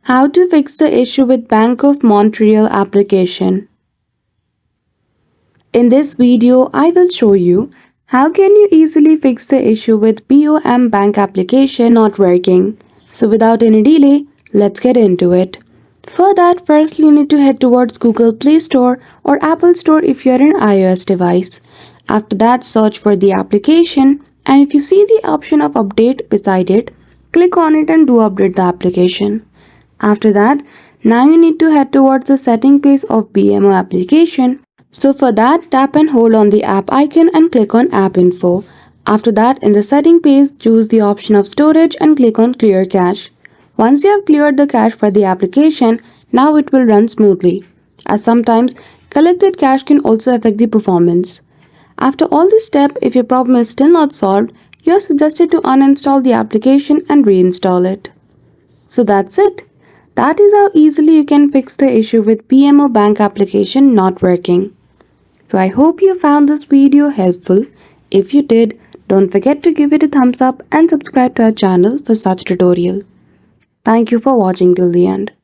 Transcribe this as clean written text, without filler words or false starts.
How to fix the issue with Bank of Montreal application. In this video, I will show you how can you easily fix the issue with BOM bank application not working. So without any delay, let's get into it. For that, first you need to head towards Google Play Store or Apple Store if you're an iOS device. After that, search for the application, and if you see the option of update beside it, click on it and do update the application. After that, now you need to head towards the setting page of BMO application. So for that, tap and hold on the app icon and click on app info. After that, in the setting page, choose the option of storage and click on clear cache. Once you have cleared the cache for the application, now it will run smoothly, as sometimes collected cache can also affect the performance. After all this step, if your problem is still not solved, you are suggested to uninstall the application and reinstall it. So that's it. That is how easily you can fix the issue with BMO bank application not working. So I hope you found this video helpful. If you did, don't forget to give it a thumbs up and subscribe to our channel for such tutorial. Thank you for watching till the end.